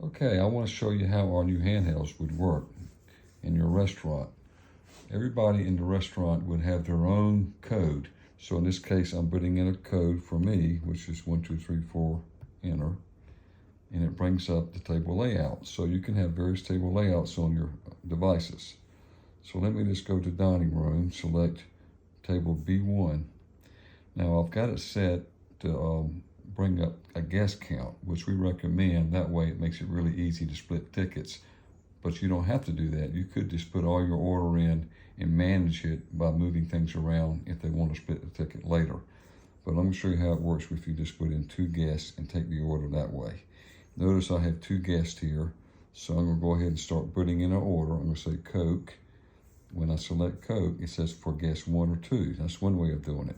Okay, I want to show you how our new handhelds would work in your restaurant. Everybody in the restaurant would have their own code. So in this case, I'm putting in a code for me, which is 1, 2, 3, 4, enter. And it brings up the table layout. So you can have various table layouts on your devices. So let me just go to dining room, select table B1. Now I've got it set to bring up a guest count, which we recommend. That way it makes it really easy to split tickets. But you don't have to do that. You could just put all your order in and manage it by moving things around if they want to split the ticket later. But let me show you how it works if you just put in 2 guests and take the order that way. Notice I have 2 guests here. So I'm gonna go ahead and start putting in an order. I'm gonna say Coke. When I select Coke, it says for guest 1 or 2. That's one way of doing it.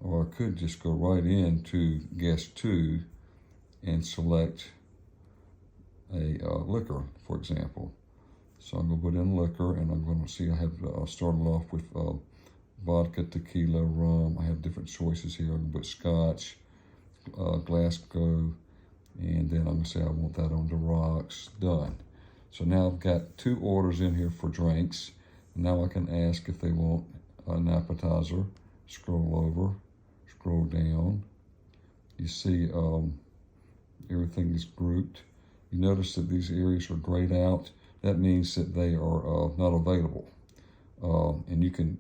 Or I could just go right into guest 2 and select a liquor, for example. So I'm going to put in liquor, and I'm going to see I have started off with vodka, tequila, rum. I have different choices here. I'm going to put scotch, Glasgow, and then I'm going to say I want that on the rocks. Done. So now I've got 2 orders in here for drinks. Now I can ask if they want an appetizer. Scroll over, scroll down. You see everything is grouped. You notice that these areas are grayed out. That means that they are not available. And you can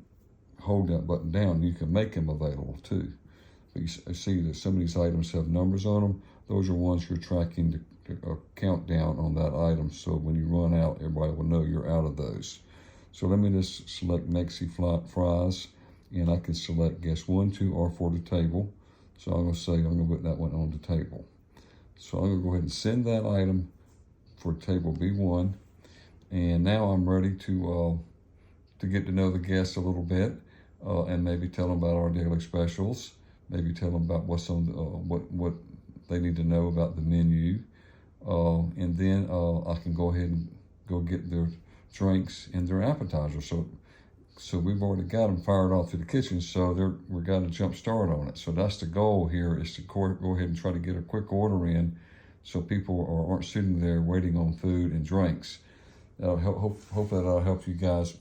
hold that button down. You can make them available too. But you see that some of these items have numbers on them. Those are ones you're tracking to count down on that item. So when you run out, everybody will know you're out of those. So let me just select Mexi fries. And I can select guest 1, 2, or for the table. So I'm going to say I'm going to put that one on the table. So I'm going to go ahead and send that item for table B1. And now I'm ready to get to know the guests a little bit and maybe tell them about our daily specials. Maybe tell them about what's on what they need to know about the menu. And then I can go ahead and go get their drinks and their appetizer. So we've already got them fired off to the kitchen, so we've got a jump start on it. So that's the goal here, is to go ahead and try to get a quick order in so people aren't sitting there waiting on food and drinks. That'll hopefully that'll help you guys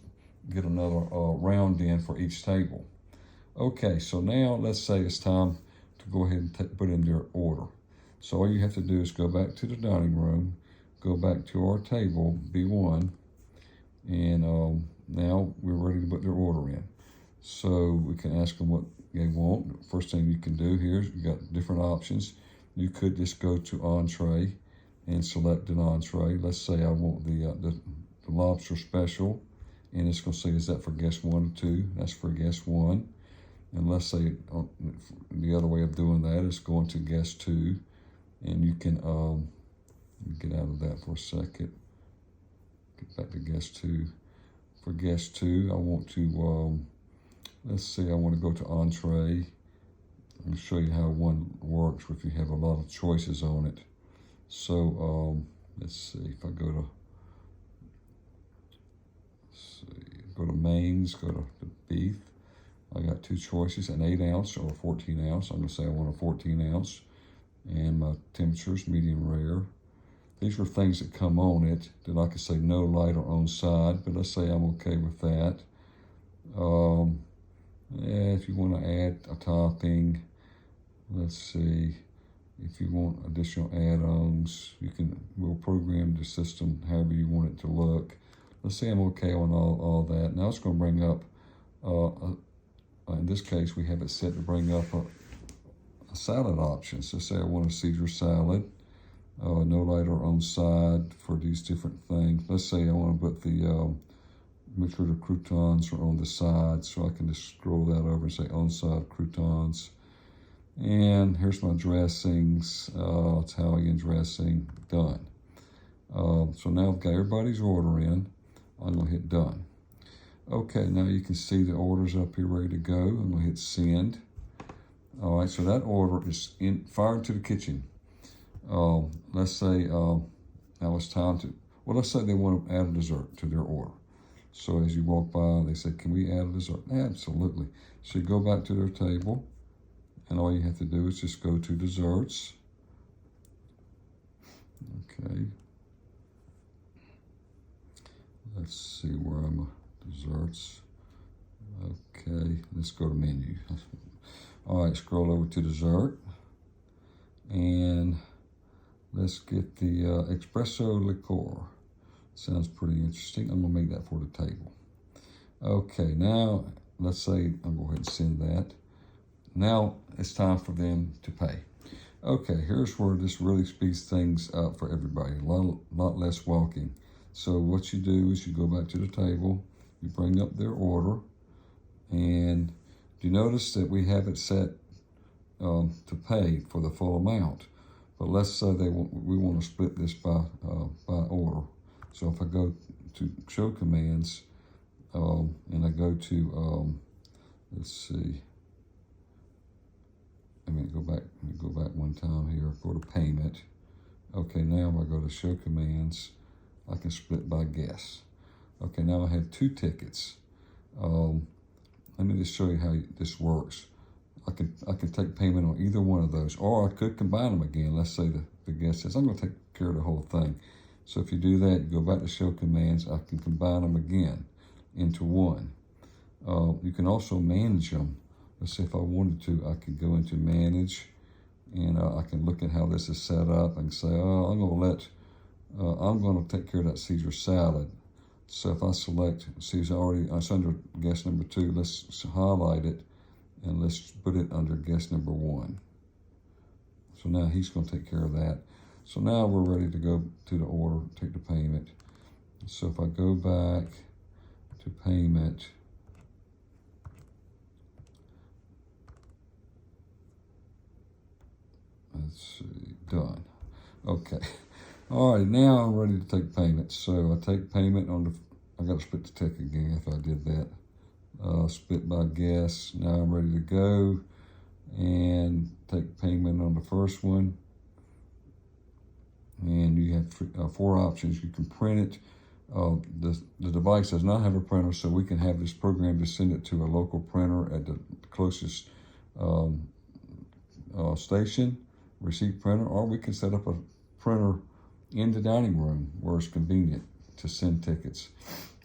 get another round in for each table. Okay, so now let's say it's time to go ahead and put in their order. So all you have to do is go back to the dining room, go back to our table, B1, and now we're ready to put their order in. So we can ask them what they want. First thing you can do here is you got different options. You could just go to entree and select an entree. Let's say I want the lobster special, and it's going to say, is that for guest 1 or 2? That's for guest 1. And let's say the other way of doing that is going to guest 2, and you can get out of that for a second. Get back to guest 2. For guest 2, I want to, let's say I want to go to entree. I'm going to show you how one works if you have a lot of choices on it. So let's see, if I go to mains, go to the beef. I got 2 choices, an 8 ounce or a 14 ounce. I'm going to say I want a 14 ounce. And my temperatures, medium rare. These are things that come on it that I could say no light or on side, but let's say I'm okay with that. If you want to add a topping, let's see, if you want additional add-ons, we'll program the system however you want it to look. Let's say I'm okay on all that. Now it's going to bring up, in this case, we have it set to bring up a salad option. So say I want a Caesar salad. No light or on side for these different things. Let's say I want to put the, make sure the croutons are on the side, so I can just scroll that over and say on side croutons. And here's my dressings, Italian dressing, done. So now I've got everybody's order in. I'm going to hit done. Okay, now you can see the orders up here ready to go. I'm going to hit send. All right, so that order is fired to the kitchen. Let's say now it's time to, well, let's say they want to add a dessert to their order. So as you walk by, they say, can we add a dessert? Absolutely. So you go back to their table, and all you have to do is just go to desserts. Okay. Let's see where I'm desserts. Okay, let's go to menu. All right, scroll over to dessert. And let's get the espresso liqueur. Sounds pretty interesting. I'm gonna make that for the table. Okay, now let's say I'm gonna go ahead and send that. Now it's time for them to pay. Okay, here's where this really speeds things up for everybody. A lot less walking. So what you do is you go back to the table, you bring up their order, and you notice that we have it set to pay for the full amount. But let's say we want to split this by order. So if I go to show commands and I go to let's see. Let me go back one time here. Go to payment. Okay, now if I go to show commands, I can split by guess. Okay, now I have 2 tickets. Let me just show you how this works. I can take payment on either one of those, or I could combine them again. Let's say the guest says, I'm going to take care of the whole thing. So if you do that, you go back to show commands, I can combine them again into one. You can also manage them. Let's say if I wanted to, I could go into manage, and I can look at how this is set up and say, oh, I'm going to take care of that Caesar salad. So if I select Caesar it's under guest number 2, let's highlight it and let's put it under guest number 1. So now he's going to take care of that. So now we're ready to go to the order, take the payment. So if I go back to payment, let's see, done. Okay. All right, now I'm ready to take payment. So I take payment I got to split the ticket again if I did that. Split by guess. Now I'm ready to go and take payment on the first one. And you have 4 options. You can print it. The device does not have a printer, so we can have this program to send it to a local printer at the closest station, receipt printer, or we can set up a printer in the dining room where it's convenient to send tickets.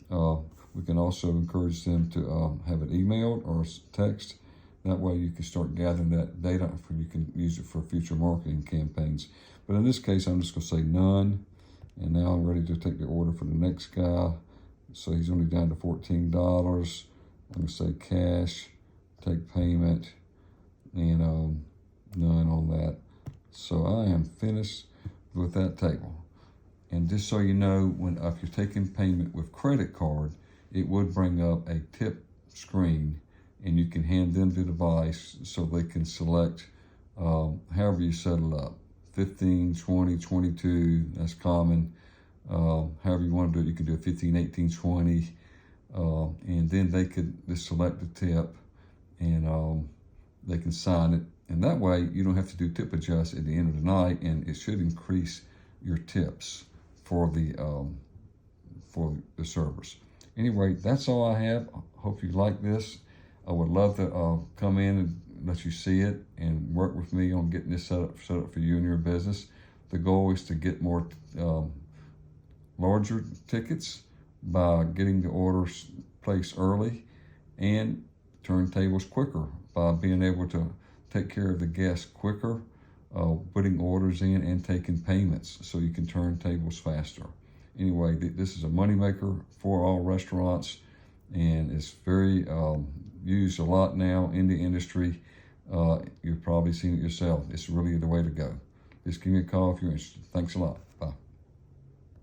We can also encourage them to have it emailed or text. That way you can start gathering that data you can use it for future marketing campaigns. But in this case, I'm just going to say none. And now I'm ready to take the order for the next guy. So he's only down to $14. I'm going to say cash, take payment, and none on that. So I am finished with that table. And just so you know, if you're taking payment with credit card, it would bring up a tip screen, and you can hand them the device so they can select however you set it up. 15, 20, 22, that's common. However you want to do it, you can do a 15, 18, 20. And then they could just select the tip, and they can sign it. And that way, you don't have to do tip adjust at the end of the night, and it should increase your tips for the servers. Anyway, that's all I have. Hope you like this. I would love to come in and let you see it and work with me on getting this set up for you and your business. The goal is to get more larger tickets by getting the orders placed early, and turntables quicker by being able to take care of the guests quicker, putting orders in and taking payments so you can turn tables faster. Anyway, this is a moneymaker for all restaurants, and it's very used a lot now in the industry. You've probably seen it yourself. It's really the way to go. Just give me a call if you're interested. Thanks a lot.